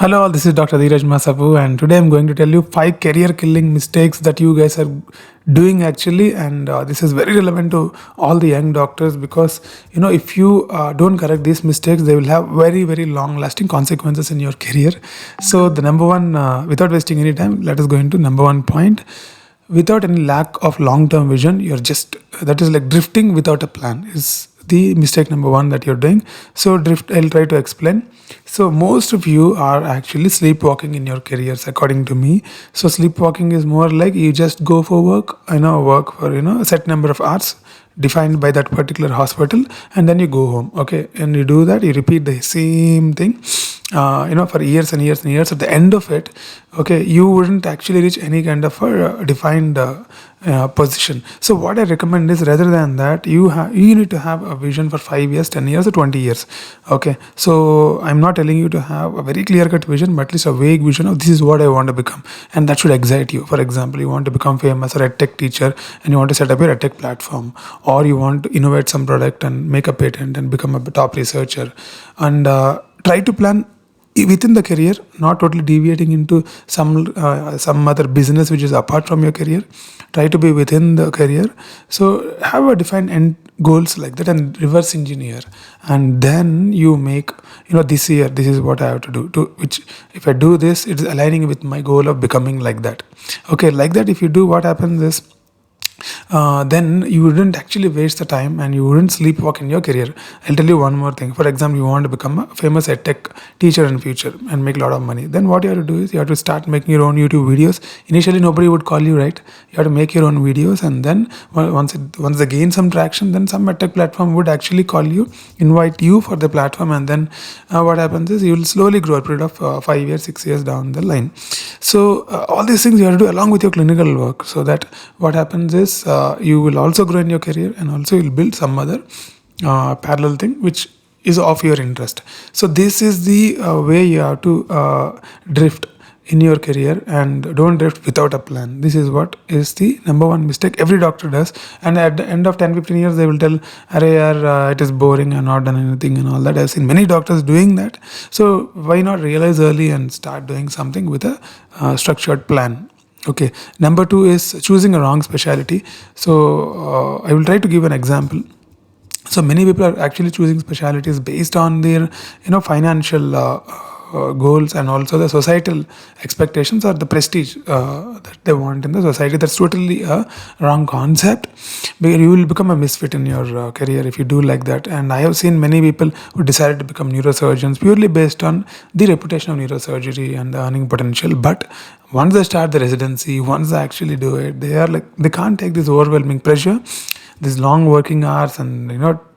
Hello, this is Dr. Dheeraj Masapu, and today I'm going to tell you 5 career-killing mistakes that you guys are doing actually, and this is very relevant to all the young doctors because if you don't correct these mistakes, they will have very long-lasting consequences in your career. So the number one, without wasting any time, let us go into number one point. Without any lack of long-term vision, you're just that is like drifting without a plan is the mistake number one that you're doing. So drift, I'll try to explain. So most of you are actually sleepwalking in your careers, according to me. So sleepwalking is more like you just go for work, work for a set number of hours defined by that particular hospital, and then you go home. Okay, and you do that, you repeat the same thing, for years and years and years. At the end of it, okay, you wouldn't actually reach any kind of a defined position. So what I recommend is, rather than that, you need to have a vision for 5 years, 10 years, or 20 years. Okay, so I'm not telling you to have a very clear cut vision, but at least a vague vision of this is what I want to become, and that should excite you. For example, you want to become famous or a tech teacher, and you want to set up your tech platform, or you want to innovate some product and make a patent and become a top researcher, and try to plan within the career, not totally deviating into some other business which is apart from your career. Try to be within the career. So have a defined end goals like that and reverse engineer, and then you make, this year this is what I have to do, to which if I do this, it is aligning with my goal of becoming like that. Okay, like that, if you do, what happens is, then you wouldn't actually waste the time and you wouldn't sleepwalk in your career. I'll tell you one more thing. For example, you want to become a famous tech teacher in future and make a lot of money. Then what you have to do is you have to start making your own YouTube videos. Initially, nobody would call you, right? You have to make your own videos, and then once they gain some traction, then some tech platform would actually call you, invite you for the platform, and then what happens is you will slowly grow a period of 5 years, 6 years down the line. So all these things you have to do along with your clinical work, so that what happens is you will also grow in your career, and also you'll build some other parallel thing which is of your interest. So this is the way you have to drift in your career, and don't drift without a plan. This is what is the number one mistake every doctor does, and at the end of 10-15 years they will tell, "Arey yaar, it is boring, I've not done anything," and all that. I've seen many doctors doing that. So why not realize early and start doing something with a structured plan? Okay, number two is choosing a wrong specialty. So I will try to give an example. So many people are actually choosing specialties based on their financial goals, and also the societal expectations or the prestige that they want in the society. That's totally a wrong concept, because you will become a misfit in your career if you do like that. And I have seen many people who decided to become neurosurgeons purely based on the reputation of neurosurgery and the earning potential. But once they start the residency, once they actually do it, they can't take this overwhelming pressure, these long working hours, and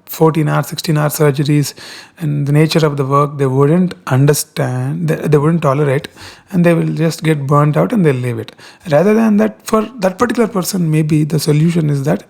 14 hours, 16 hour surgeries, and the nature of the work they wouldn't understand, they wouldn't tolerate, and they will just get burnt out and they'll leave it. Rather than that, for that particular person, maybe the solution is that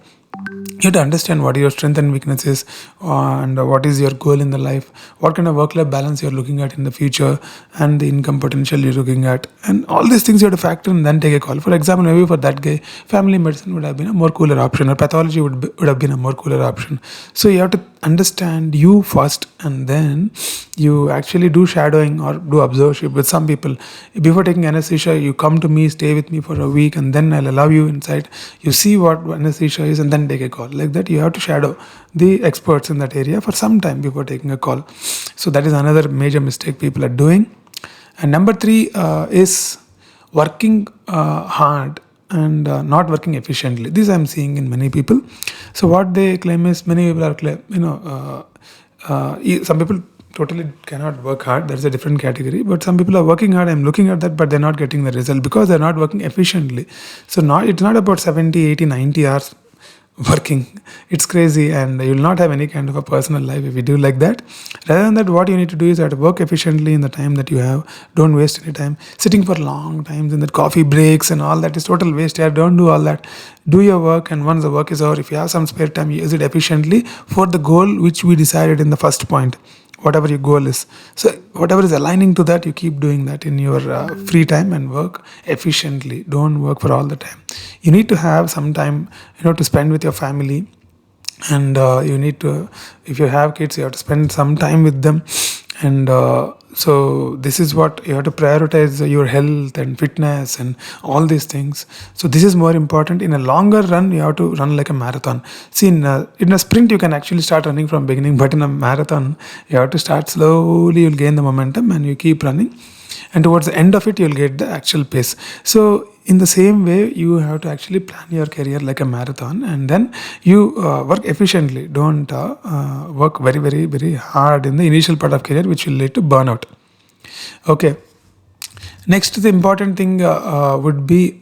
you have to understand what your strength and weakness is, and what is your goal in the life, what kind of work-life balance you're looking at in the future, and the income potential you're looking at, and all these things you have to factor and then take a call. For example, maybe for that guy, family medicine would have been a more cooler option, or pathology would have been a more cooler option. So you have to understand you first, and then you actually do shadowing or do observership with some people. Before taking anesthesia, you come to me, stay with me for a week, and then I'll allow you inside. You see what anesthesia is, and then take a call. Like that, you have to shadow the experts in that area for some time before taking a call. So that is another major mistake people are doing. And number three is working hard and not working efficiently. This I'm seeing in many people. So what they claim is, many people are some people totally cannot work hard. That's a different category. But some people are working hard. I'm looking at that, but they're not getting the result because they're not working efficiently. So it's not about 70, 80, 90 hours working. It's crazy, and you'll not have any kind of a personal life if you do like that. Rather than that, what you need to do is you have to work efficiently in the time that you have. Don't waste any time sitting for long times in that coffee breaks and all that is total waste. Yeah, don't do all that. Do your work, and once the work is over, if you have some spare time, use it efficiently for the goal which we decided in the first point, whatever your goal is. So whatever is aligning to that, you keep doing that in your free time, and work efficiently. Don't work for all the time. You need to have some time to spend with your family, and you need to, if you have kids, you have to spend some time with them, and So this is what you have to prioritize, your health and fitness and all these things. So this is more important. In a longer run, you have to run like a marathon. See, in a sprint you can actually start running from beginning, but in a marathon you have to start slowly. You'll gain the momentum and you keep running, and towards the end of it you'll get the actual pace. So in the same way, you have to actually plan your career like a marathon, and then you work efficiently. Don't work very hard in the initial part of career, which will lead to burnout. Okay. Next, the important thing would be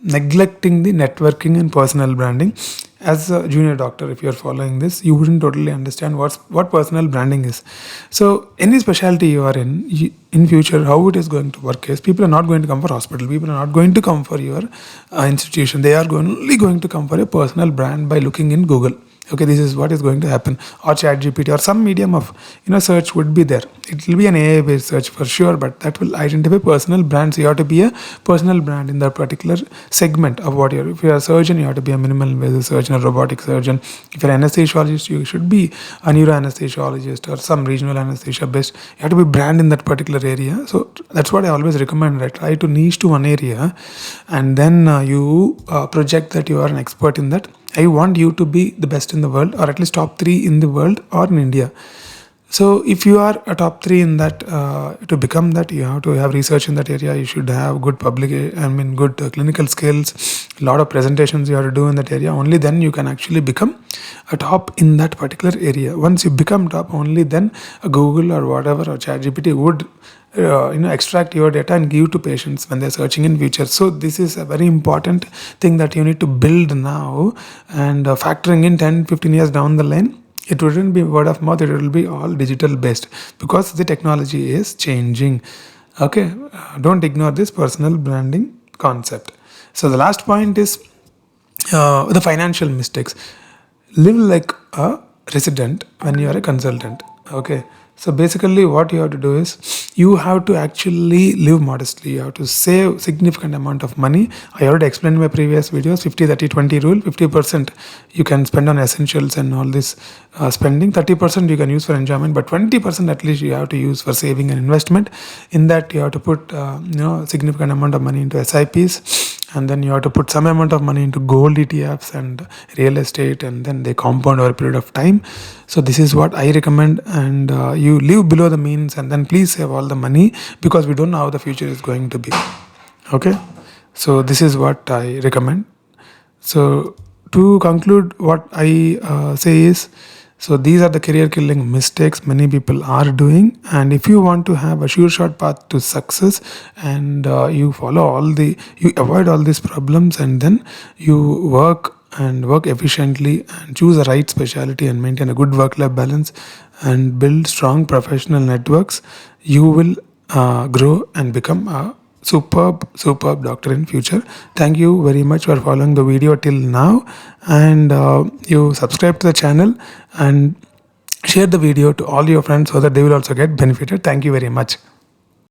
neglecting the networking and personal branding. As a junior doctor, if you're following this, you wouldn't totally understand what personal branding is. So, any specialty you are in future, how it is going to work is, people are not going to come for hospital. People are not going to come for your institution. They are only going to come for a personal brand by looking in Google. Okay, this is what is going to happen, or chat gpt or some medium of search would be there. It will be an AI based search for sure, but that will identify personal brands. You have to be a personal brand in that particular segment of what you're. If you're a surgeon, you have to be a minimal invasive surgeon, a robotic surgeon. If you're an anesthesiologist, you should be a neuroanesthesiologist or some regional anesthesia based. You have to be brand in that particular area. So that's what I always recommend, right? Try to niche to one area, and then you project that you are an expert in that. I want you to be the best in the world, or at least top 3 in the world or in India. So if you are a top 3 in that, to become that, you have to have research in that area. You should have good good clinical skills, a lot of presentations you have to do in that area. Only then you can actually become a top in that particular area. Once you become top, only then Google or whatever or ChatGPT would extract your data and give to patients when they're searching in future. So this is a very important thing that you need to build now, and factoring in 10-15 years down the line, it wouldn't be word of mouth, it will be all digital based, because the technology is changing. Okay, don't ignore this personal branding concept. So the last point is the financial mistakes. Live like a resident when you are a consultant. Okay, so basically what you have to do is, you have to actually live modestly. You have to save significant amount of money. I already explained in my previous videos, 50-30-20 rule. 50% you can spend on essentials and all this spending. 30% you can use for enjoyment, but 20% at least you have to use for saving and investment. In that you have to put significant amount of money into SIPs, and then you have to put some amount of money into gold ETFs and real estate, and then they compound over a period of time. So this is what I recommend, and you live below the means, and then please save all the money, because we don't know how the future is going to be. Okay, so this is what I recommend. So to conclude, what I say is, so these are the career killing mistakes many people are doing, and if you want to have a sure shot path to success, and you avoid all these problems, and then you work efficiently and choose the right specialty and maintain a good work-life balance and build strong professional networks, you will grow and become a superb doctor in future. Thank you very much for following the video till now, and you subscribe to the channel and share the video to all your friends so that they will also get benefited. Thank you very much.